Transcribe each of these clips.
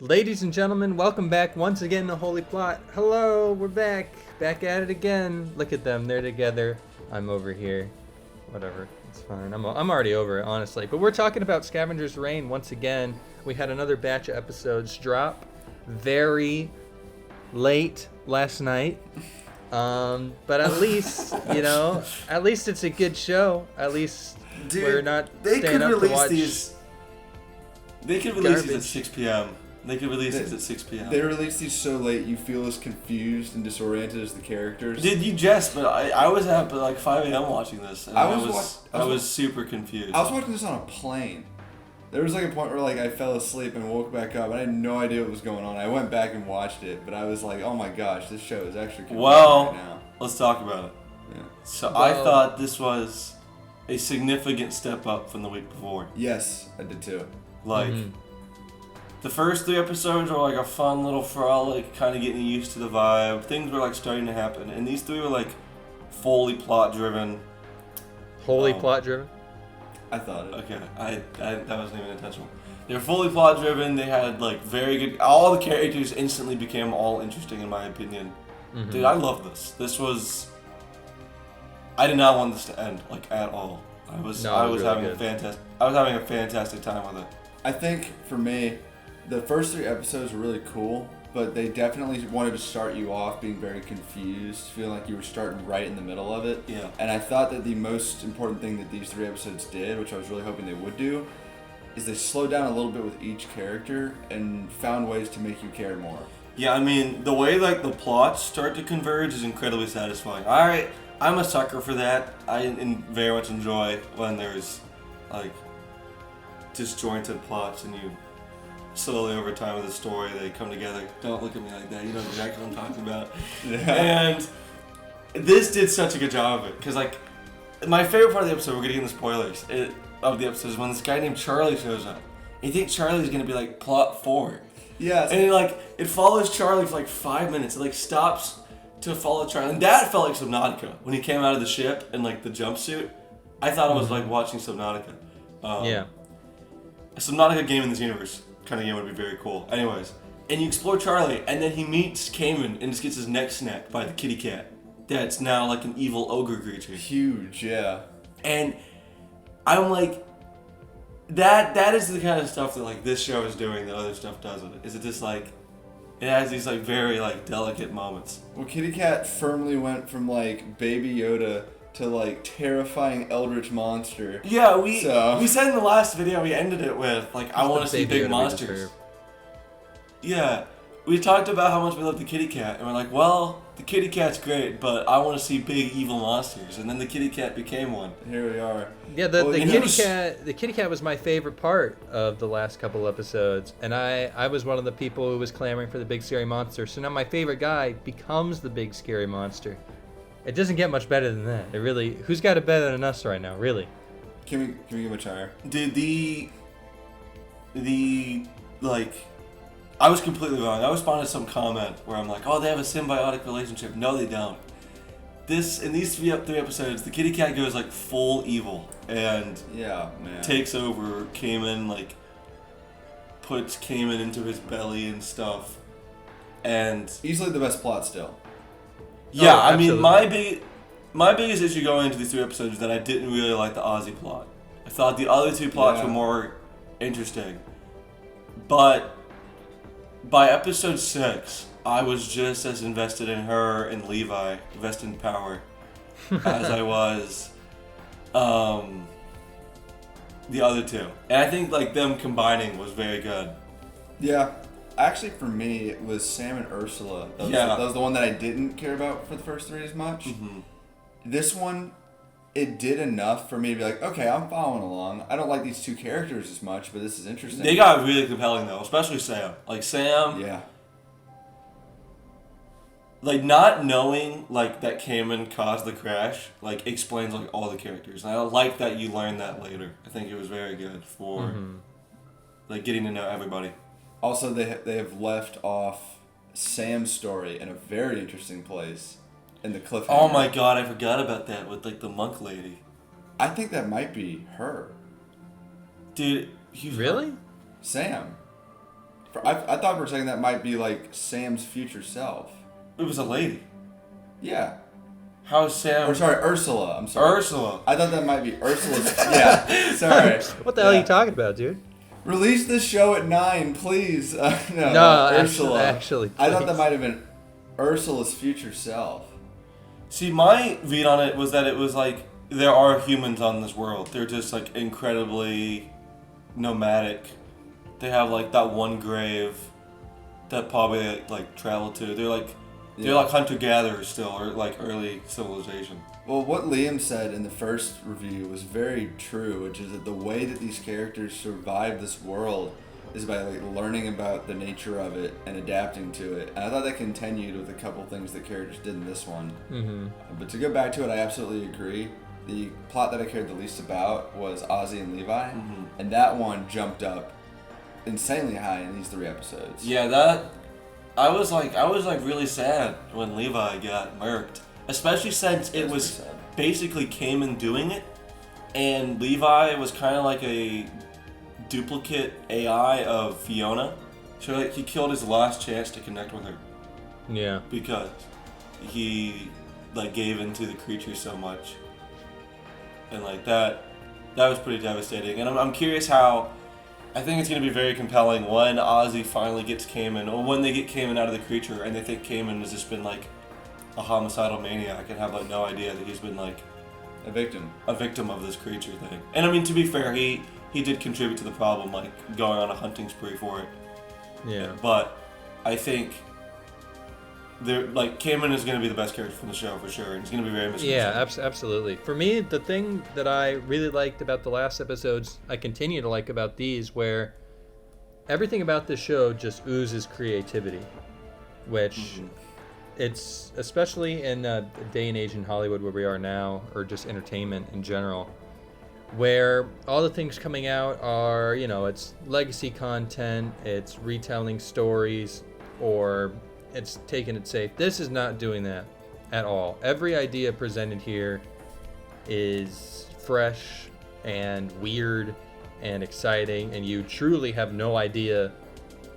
Ladies and gentlemen, welcome back once again to Holy Plot. Hello, we're back at it again. Look at them, they're together. I'm over here. Whatever, it's fine. I'm already over it, honestly. But we're talking about Scavengers Reign once again. We had another batch of episodes drop very late last night. But at least, at least it's a good show. At least we're not staying up to watch. They could release these at 6 p.m. They could release these at 6 p.m. They release these so late you feel as confused and disoriented as the characters. Did you jest? But I was up at like 5 a.m. watching this. And I was super confused. I was watching this on a plane. There was like a point where like I fell asleep and woke back up. I had no idea what was going on. I went back and watched it, but I was like, oh my gosh, this show is actually confusing right now. Let's talk about it. Yeah. So I thought this was a significant step up from the week before. Yes, I did too. The first 3 episodes were like a fun little frolic, kind of getting used to the vibe. Things were like starting to happen, and these 3 were like fully plot driven. Wholly plot driven? I thought it. Okay, I that wasn't even intentional. They were fully plot driven. They had like very good. All the characters instantly became all interesting in my opinion. Mm-hmm. Dude, I love this. This was. I did not want this to end like at all. I was having a fantastic time with it. I think for me, the first 3 episodes were really cool, but they definitely wanted to start you off being very confused, feeling like you were starting right in the middle of it. Yeah. And I thought that the most important thing that these 3 episodes did, which I was really hoping they would do, is they slowed down a little bit with each character and found ways to make you care more. Yeah, I mean, the way like the plots start to converge is incredibly satisfying. Alright, I'm a sucker for that. I very much enjoy when there's like disjointed plots and you slowly over time of the story they come together. Don't look at me like that, you know exactly what I'm talking about. Yeah. And this did such a good job of it, because like my favorite part of the episode, we're getting into spoilers of the episode, is when this guy named Charlie shows up. You think Charlie's gonna be like plot 4. Yeah. And it follows Charlie for like 5 minutes. It like stops to follow Charlie. And that felt like Subnautica when he came out of the ship in like the jumpsuit. I thought I was like watching Subnautica. Yeah. A Subnautica game in this universe kind of game would be very cool. Anyways, and you explore Charlie, and then he meets Cayman and just gets his neck snapped by the kitty cat. That's now like an evil ogre creature. Huge, yeah. And I'm like, that is the kind of stuff that like this show is doing that other stuff doesn't. Is it just like, it has these like very like delicate moments. Well, Kitty Cat firmly went from like Baby Yoda to like terrifying eldritch monster. Yeah, we said in the last video, we ended it with like, I want to see big monsters. Yeah, we talked about how much we love the kitty cat, and we're like, well, the kitty cat's great, but I want to see big evil monsters, and then the kitty cat became one. Here we are. Yeah, the kitty cat was my favorite part of the last couple episodes, and I was one of the people who was clamoring for the big scary monster. So now my favorite guy becomes the big scary monster. It doesn't get much better than that. It really. Who's got it better than us right now? Really? Can we give him a higher? Dude, I was completely wrong. I responded to some comment where I'm like, oh, they have a symbiotic relationship. No, they don't. In these 3 episodes, the kitty cat goes like full evil and takes over Cayman, like puts Cayman into his belly and stuff. And easily the best plot still. Yeah, I mean, my biggest issue going into these 3 episodes is that I didn't really like the Aussie plot. I thought the other 2 plots were more interesting. But by episode 6, I was just as invested in her and Levi, invested in power, as I was the other 2. And I think like them combining was very good. Yeah. Actually, for me, it was Sam and Ursula. That was the one that I didn't care about for the first 3 as much. Mm-hmm. This one, it did enough for me to be like, okay, I'm following along. I don't like these 2 characters as much, but this is interesting. They got really compelling, though, especially Sam. Like, Sam... Yeah. Like, not knowing, like, that Cayman caused the crash, like, explains, like, all the characters. And I like that you learned that later. I think it was very good for, like, getting to know everybody. Also, they have left off Sam's story in a very interesting place in the cliffhanger. Oh my god, I forgot about that with like the monk lady. I think that might be her. Dude, really? Sam. I thought for a second that might be like Sam's future self. It was a lady. Yeah. How is Sam? Or sorry, Ursula. I'm sorry. Ursula. I thought that might be Ursula's. Yeah. Sorry. What the hell are you talking about, dude? Release this show at 9, please. No, Ursula. Actually, I thought that might have been Ursula's future self. See, my read on it was that it was like there are humans on this world. They're just like incredibly nomadic. They have like that one grave that probably like traveled to. They're like hunter gatherers still, or like early civilization. Well, what Liam said in the first review was very true, which is that the way that these characters survive this world is by like learning about the nature of it and adapting to it. And I thought that continued with a couple things that characters did in this one. Mm-hmm. But to go back to it, I absolutely agree. The plot that I cared the least about was Aussie and Levi, and that one jumped up insanely high in these 3 episodes. Yeah, I was really sad when Levi got murked. Especially since it was basically Cayman doing it, and Levi was kind of like a duplicate AI of Fiona. So like, he killed his last chance to connect with her. Yeah. Because he like gave into the creature so much, and like that was pretty devastating. And I'm curious how. I think it's going to be very compelling when Ozzy finally gets Cayman, or when they get Cayman out of the creature, and they think Cayman has just been like a homicidal maniac and have like no idea that he's been like a victim of this creature thing. And I mean, to be fair, he did contribute to the problem, like going on a hunting spree for it. Yeah. But I think Cayman is going to be the best character from the show for sure, and he's going to be very misunderstood. Yeah, absolutely. For me, the thing that I really liked about the last episodes, I continue to like about these, where everything about this show just oozes creativity, which it's especially in a day and age in Hollywood where we are now, or just entertainment in general, where all the things coming out are, it's legacy content, it's retelling stories, or it's taking it safe. This is not doing that at all. Every idea presented here is fresh and weird and exciting, and you truly have no idea.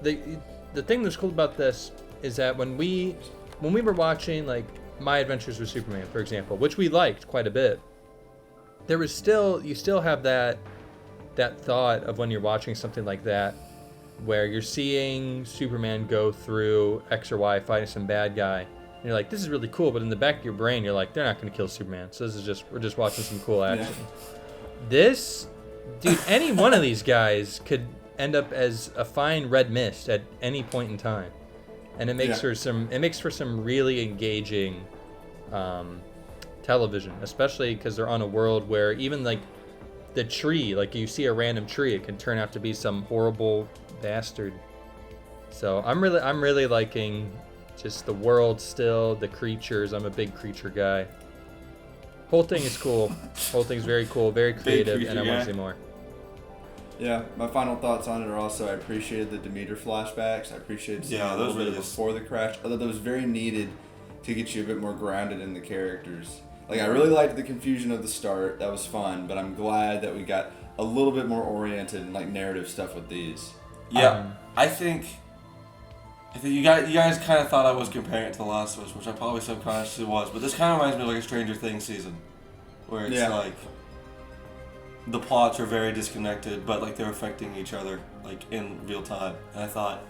The thing that's cool about this is that when we were watching like My Adventures with Superman, for example, which we liked quite a bit, you still have that thought of when you're watching something like that, where you're seeing Superman go through X or Y fighting some bad guy, and you're like, this is really cool, but in the back of your brain, you're like, they're not going to kill Superman, so we're just watching some cool action. Yeah. Dude, any one of these guys could end up as a fine red mist at any point in time, and it makes for some really engaging television, especially because they're on a world where even like the tree, like you see a random tree, it can turn out to be some horrible bastard. So I'm really liking just the world still, the creatures. I'm a big creature guy. Whole thing is cool. Whole thing's very cool, very creative, and I want to see more. Yeah, my final thoughts on it are also I appreciated the Demeter flashbacks. I appreciated seeing a little bit before the crash. I thought that was very needed to get you a bit more grounded in the characters. Like, I really liked the confusion of the start. That was fun, but I'm glad that we got a little bit more oriented in like narrative stuff with these. Yeah, I think you guys kind of thought I was comparing it to The Last of Us, which I probably subconsciously was, but this kind of reminds me of like a Stranger Things season, where it's like the plots are very disconnected, but like they're affecting each other like in real time. And I thought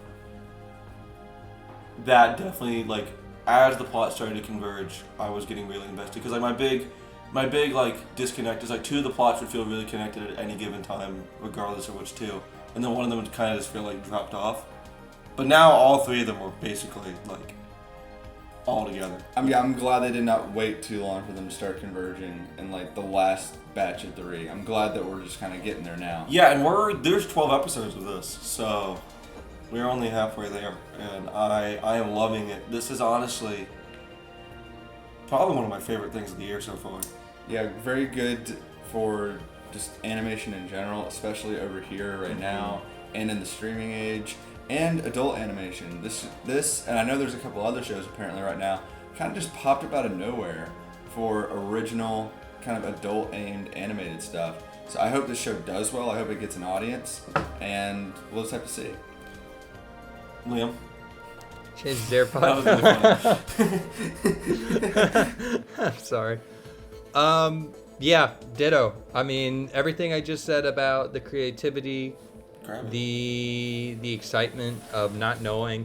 that definitely, like, as the plot started to converge, I was getting really invested, because like my big like disconnect is like two of the plots would feel really connected at any given time, regardless of which two, and then one of them would kind of just feel like dropped off. But now all 3 of them were basically like all together. I'm glad they did not wait too long for them to start converging in like the last batch of 3. I'm glad that we're just kind of getting there now. Yeah, and there's 12 episodes of this, so we're only halfway there, and I am loving it. This is honestly probably one of my favorite things of the year so far. Yeah, very good for just animation in general, especially over here right now, and in the streaming age, and adult animation. This, and I know there's a couple other shows apparently right now, kind of just popped up out of nowhere for original kind of adult-aimed animated stuff. So I hope this show does well. I hope it gets an audience, and we'll just have to see. Liam. Change their That podcast. was really funny. I'm sorry. Yeah, ditto. I mean, everything I just said about the creativity, the excitement of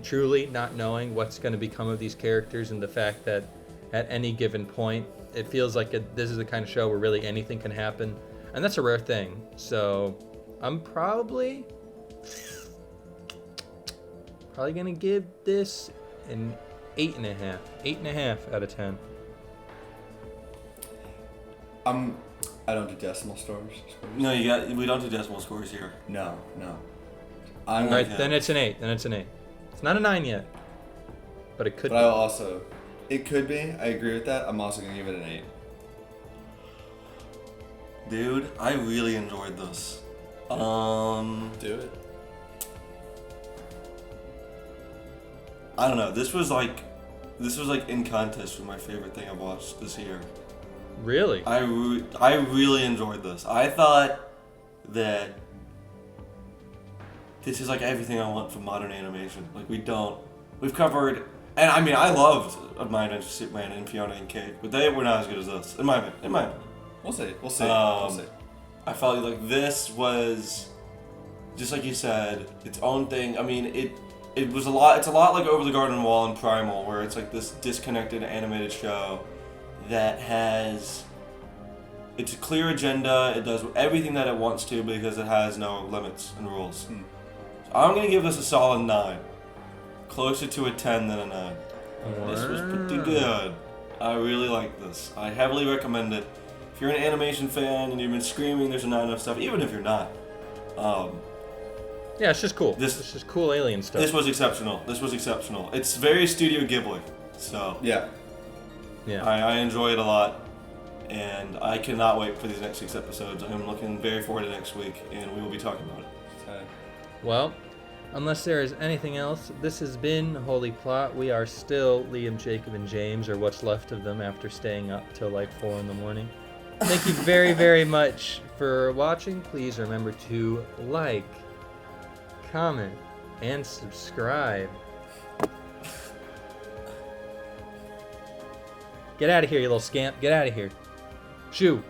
truly not knowing what's going to become of these characters, and the fact that at any given point, it feels like this is the kind of show where really anything can happen, and that's a rare thing. So I'm probably going to give this an 8.5. 8.5 out of 10. I don't do decimal scores. No, we don't do decimal scores here. No. All right, then it's an 8. It's not a 9 yet, but it could. But it could be. I agree with that. I'm also gonna give it an 8. Dude, I really enjoyed this. Do it. I don't know. This was like in contest with my favorite thing I've watched this year. Really? I really enjoyed this. I thought that this is like everything I want from modern animation. Like we've covered, and I mean I loved Mind Adventure Superman and Fiona and Cade, but they were not as good as this, in my opinion. We'll see. I felt like this was, just like you said, its own thing. I mean, it was a lot. It's a lot like Over the Garden Wall and Primal, where it's like this disconnected animated show that it's a clear agenda. It does everything that it wants to because it has no limits and rules. So I'm gonna give this a solid 9, closer to a 10 than a 9. This was pretty good. I really like this. I heavily recommend it. If you're an animation fan and you've been screaming there's not enough stuff, even if you're not, yeah, it's just cool. This is cool alien stuff. This was exceptional. It's very Studio Ghibli, so yeah. I enjoy it a lot, and I cannot wait for these next 6 episodes. I'm looking very forward to next week, and we will be talking about it. Okay. Well, unless there is anything else, this has been Holy Plot. We are still Liam, Jacob, and James, or what's left of them after staying up till like 4 in the morning. Thank you very, very much for watching. Please remember to like, comment, and subscribe. Get out of here, you little scamp. Get out of here. Shoo.